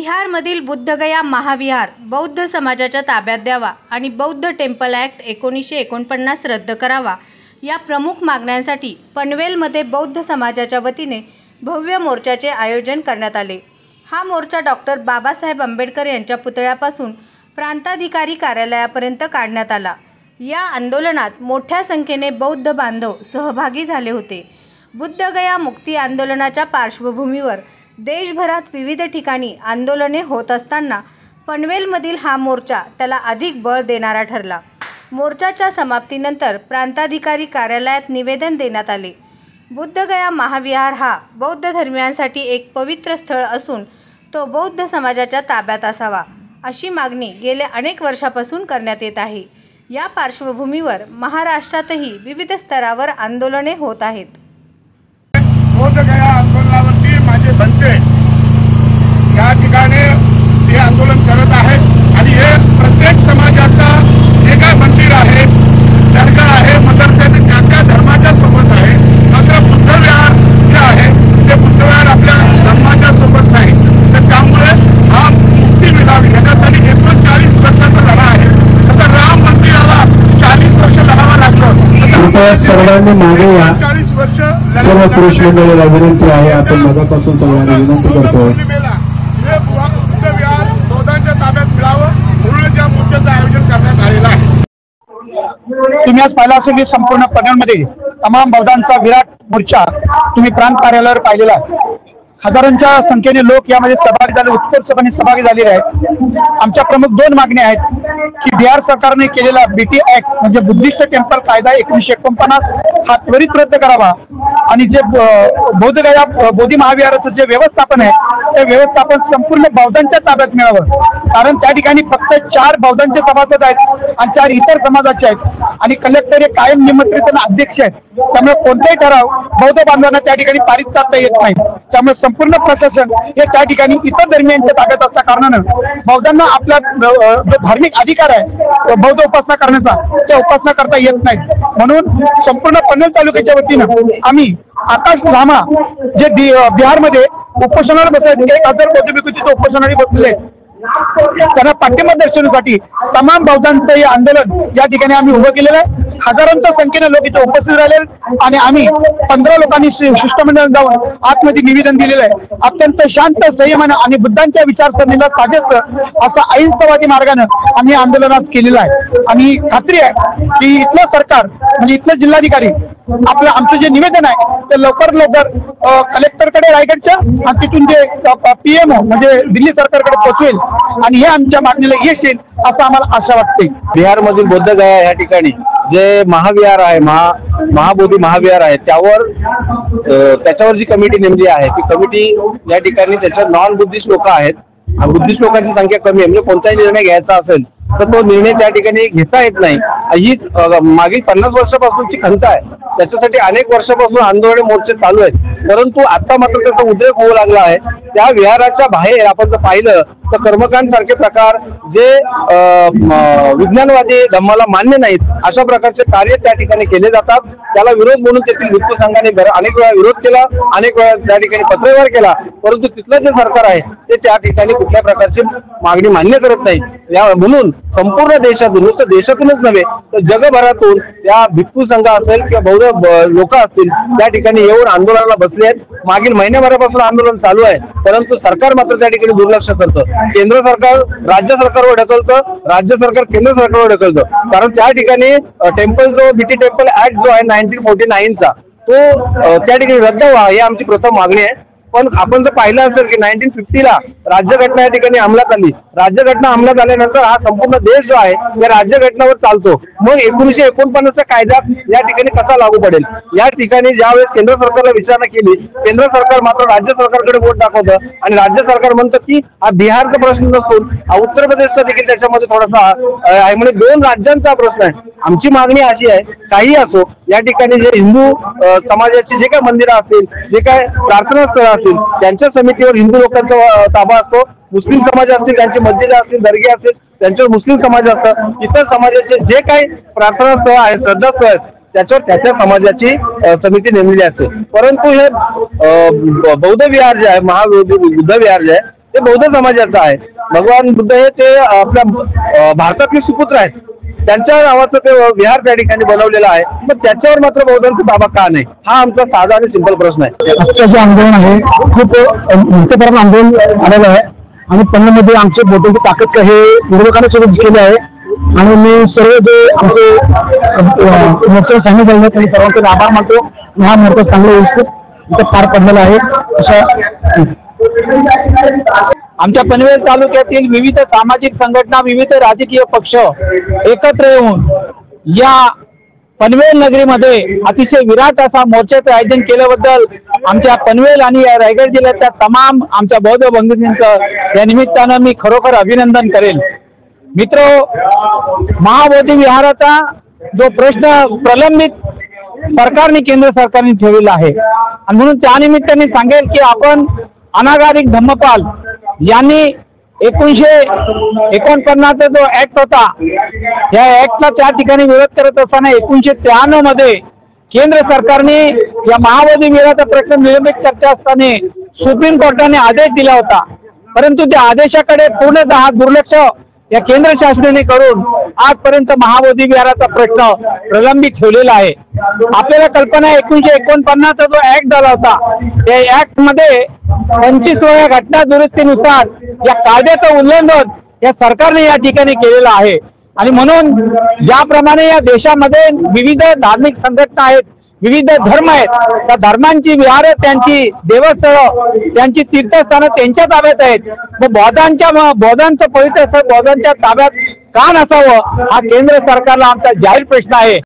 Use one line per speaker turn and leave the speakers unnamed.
बिहारमधील बुद्धगया महाविहार बौद्ध समाजाच्या ताब्यात द्यावा आणि बौद्ध टेम्पल ॲक्ट 1949 रद्द करावा या प्रमुख मागण्यांसाठी पनवेलमध्ये बौद्ध समाजाच्या वतीने भव्य मोर्चाचे आयोजन करण्यात आले। हा मोर्चा डॉक्टर बाबासाहेब आंबेडकर यांच्या पुतळ्यापासून प्रांताधिकारी कार्यालयापर्यंत काढण्यात आला। या आंदोलनात मोठ्या संख्येने बौद्ध बांधव सहभागी झाले होते। बुद्धगया मुक्ती आंदोलनाच्या पार्श्वभूमीवर देशभरात विविध ठिकाणी आंदोलने होत असताना पनवेलमधील हा मोर्चा त्याला अधिक बळ देणारा ठरला। मोर्चाच्या समाप्तीनंतर प्रांताधिकारी कार्यालयात निवेदन देण्यात आले। बुद्धगया महाविहार हा बौद्ध धर्मीयांसाठी एक पवित्र स्थळ असून तो बौद्ध समाजाच्या ताब्यात असावा अशी मागणी गेल्या अनेक वर्षापासून करण्यात येत आहे। या पार्श्वभूमीवर महाराष्ट्रातही विविध स्तरावर आंदोलने होत आहेत।
बुद्धगया आंदोलनावरती माझे बनते या ठिकाणी हे आंदोलन करत आहेत आणि हे प्रत्येक समाजाचा जे काय मंदिर आहे, दर्गा आहे, मदरसा आहे, त्या धर्माच्या सोबत आहे। मात्र बुद्धविहार जे आहे ते बुद्धविहार आपल्या धर्माच्या सोबत नाही, तर त्यामुळे हा मुक्ती मिळावी यासाठी 39 वर्षाचा लढा आहे। तसं राम मंदिराला 40 वर्ष लढावा लागलं,
सर्वांनी मागे या।
40 वर्ष
सर्व पुरुष मंडळीला विनंती आहे, आपण मगापासून सगळ्यांना विनंती करतोय
हे बुद्धविहार बौद्धांच्या ताब्यात मिळावं म्हणून या मोर्चाचं आयोजन करण्यात आलेलं आहे।
तुम्ही आज पाहिला असेल की संपूर्ण पनवेलमध्ये तमाम बौद्धांचा विराट मोर्चा तुम्ही प्रांत कार्यालयावर पाहिलेला आहे। हजारांच्या संख्येने लोक यामध्ये सहभागी झाले, उत्स्फूर्तपणे सहभागी झालेले आहेत। आमच्या प्रमुख दोन मागण्या आहेत की बिहार सरकारने केलेला बीटी ऍक्ट म्हणजे बुद्धिस्ट टेम्पल कायदा 1949 हा त्वरित रद्द करावा आणि जे बौद्धगया बोधी महाविहाराचं जे व्यवस्थापन आहे ते व्यवस्थापन संपूर्ण बौद्धांच्या ताब्यात मिळावं। कारण त्या ठिकाणी फक्त 4 बौद्धांचे सभासद आहेत आणि 4 इतर समाजाचे आहेत आणि कलेक्टर हे कायम निमंत्रित अध्यक्ष आहेत। त्यामुळे कोणताही ठराव बौद्ध बांधवांना त्या ठिकाणी पारित करता येत नाही। त्यामुळे संपूर्ण प्रशासन हे त्या ठिकाणी इतर धर्मियांच्या ताब्यात असल्या कारणानं बौद्धांना आपला जो धार्मिक अधिकार आहे बौद्ध उपासना करण्याचा ते उपासना करता येत नाही। म्हणून संपूर्ण पनवेल तालुक्याच्या वतीनं आम्ही आकाश लामा जे बिहारमध्ये उपोषणाला बसले 1000 बौद्ध भिक्खू तिथे उपोषणाला बसले त्यांना पाठिंबा दर्शवण्यासाठी तमाम बौद्धांचं हे आंदोलन या ठिकाणी आम्ही उभं केलेलं आहे। हजारांच्या संख्येने लोक इथे उपस्थित राहिले आणि आम्ही 15 लोकांनी शिष्टमंडळ जाऊन आतमध्ये निवेदन दिलेलं आहे। अत्यंत शांत संयमानं आणि बुद्धांच्या विचारसरणीला साजेसं असं अहिंसावादी मार्गानं आम्ही आंदोलनात केलेलं आहे आणि खात्री आहे की इथलं सरकार म्हणजे इथलं जिल्हाधिकारी आपलं आमचं जे निवेदन आहे ते लवकर कलेक्टरकडे रायगडच्या आणि तिथून जे PMO म्हणजे दिल्ली सरकारकडे पोहोचवेल आणि हे आमच्या मागणीला यश येईल असं आम्हाला आशा वाटते।
बिहारमधील बुद्धगया या ठिकाणी जे महाविहार आहे महाबोधी महाविहार आहे त्याच्यावर जी कमिटी नेमली आहे ती कमिटी या ठिकाणी त्याच्यात नॉन बुद्धिस्ट लोक आहेत। बुद्धिस्ट लोकांची संख्या कमी आहे, म्हणजे कोणताही निर्णय घ्यायचा असेल तर तो निर्णय त्या ठिकाणी घेता येत नाही। ही मागील 50 वर्षापासूनची खंत आहे, त्याच्यासाठी अनेक वर्षापासून आंदोलन मोर्चे चालू आहेत, परंतु आता मात्र त्याचा उद्रेक होऊ लागला आहे। त्या विहाराच्या बाहेर आपण जर पाहिलं तर कर्मकांड सारखे प्रकार जे विज्ञानवादी धम्माला मान्य नाहीत अशा प्रकारचे कार्य त्या ठिकाणी केले जातात। त्याला विरोध म्हणून तेथील भिक्खू संघाने अनेक वेळा विरोध केला, अनेक वेळा त्या ठिकाणी पत्रव्यवहार केला, परंतु तिथलं जे सरकार आहे ते त्या ठिकाणी कुठल्या प्रकारची मागणी मान्य करत नाही। म्हणून संपूर्ण देशातून नुसतं देशातूनच नव्हे तर जगभरातून या भिक्खू संघ असेल किंवा बौद्ध लोक असतील त्या ठिकाणी येऊन आंदोलनाला बसले आहेत। मागील महिन्याभरापासून आंदोलन चालू आहे, परंतु सरकार मात्र त्या ठिकाणी दुर्लक्ष करतं। केंद्र सरकार राज्य सरकारवर ढकलतं, राज्य सरकार केंद्र सरकारवर ढकलतं। कारण त्या ठिकाणी टेम्पल जो बीटी टेम्पल ऍक्ट जो आहे 1949 चा तो त्या ठिकाणी रद्द व्हावा ही आमची प्रथम मागणी आहे। पण आपण जर पाहिलं असेल की 1950 ला राज्यघटना या ठिकाणी अंमलात आली, राज्यघटना अंमलात आल्यानंतर हा संपूर्ण देश जो आहे या राज्यघटनेवर चालतो। मग 1949 चा कायदा या ठिकाणी कसा लागू पडेल? या ठिकाणी ज्यावेळेस केंद्र सरकारला विचारणा केली, केंद्र सरकार मात्र राज्य सरकारकडे बोट दाखवतं आणि राज्य सरकार म्हणतं की हा बिहारचा प्रश्न नसून हा उत्तर प्रदेशचा देखील त्याच्यामध्ये थोडासा आहे, म्हणजे 2 राज्यांचा प्रश्न आहे। आमची मागणी अशी आहे, काही असो या ठिकाणी जे हिंदू समाजाचे जे काही मंदिरं असतील, जे काय प्रार्थना स्थळ असतील त्यांच्या समितीवर हिंदू लोकांचा ताबा असतो, मुस्लिम समाज असतील त्यांचे मस्जिद असतील, दर्गे असतील त्यांच्यावर मुस्लिम समाज असतात, इतर समाजाचे जे काही प्रार्थना स्थळ आहेत, श्रद्धास्थळ आहेत त्याच्यावर त्याच्या समाजाची समिती नेमलेली असते। परंतु हे बौद्ध विहार जे आहे महाबोधी बुद्ध विहार जे आहे ते बौद्ध समाजाचं आहे. भगवान बुद्ध हे ते आपल्या भारतातले सुपुत्र आहेत. त्यांच्या नावाचं ते विहार त्या ठिकाणी बनवलेलं आहे. मग त्याच्यावर मात्र बौद्धांचा ताबा का नाही, हा आमचा साधा आणि सिंपल प्रश्न आहे.
आजचं जे आंदोलन आहे खूप मोठ्या प्रमाणात आंदोलन आलेलं आहे आणि पन्नामध्ये आमचे बोटांची ताकद हे विरोधकांनी सुरू केली आहे आणि मी सर्व जे आमचे मोर्चा सामील झाले आहेत त्यांनी सर्वांचे आभार मानतो. हा मोर्चा चांगला व्यवस्थित पार पडलेला आहे. अशा आमच्या पनवेल तालुक्यातील विविध सामाजिक संघटना, विविध राजकीय पक्ष एकत्र येऊन या पनवेल नगरीमध्ये अतिशय विराट असा मोर्चाचं आयोजन केल्याबद्दल आमच्या पनवेल आणि रायगड जिल्ह्याच्या तमाम आमच्या बौद्ध बंधूंचं या निमित्तानं मी खरोखर अभिनंदन करेल. मित्र, महाबोधी विहाराचा जो प्रश्न प्रलंबित सरकारने, केंद्र सरकारने ठेवलेला आहे आणि म्हणून त्यानिमित्ताने सांगेल की आपण अनागारिक धम्मपाल यांनी 1949 जो ऍक्ट होता, या ऍक्टला त्या ठिकाणी विरोध करत असताना 1993 मध्ये केंद्र सरकारने या महाबोधी विहाराचा प्रश्न निलंबित करत असताना सुप्रीम कोर्टाने आदेश दिला होता. परंतु त्या आदेशाकडे पूर्णतः दुर्लक्ष या केंद्र शासनाने करून आजपर्यंत महाबोधी विहाराचा प्रश्न प्रलंबित ठेवलेला आहे. आपल्याला कल्पना आहे 1949 जो ऍक्ट झाला होता, त्या ऍक्ट मध्ये 25व्या घटना दुरुस्तीनुसार या कायद्याचं उल्लंघन या सरकारने या ठिकाणी केलेलं आहे. आणि म्हणून ज्याप्रमाणे या देशामध्ये विविध धार्मिक संघटना आहेत, विविध धर्म आहेत, त्या धर्मांची विहारं, त्यांची देवस्थळं, त्यांची तीर्थस्थानं त्यांच्या ताब्यात आहेत. मग बौद्धांचं पवित्र स्थळ बौद्धांच्या ताब्यात का नसावं, हा केंद्र सरकारला आमचा जाहीर प्रश्न आहे.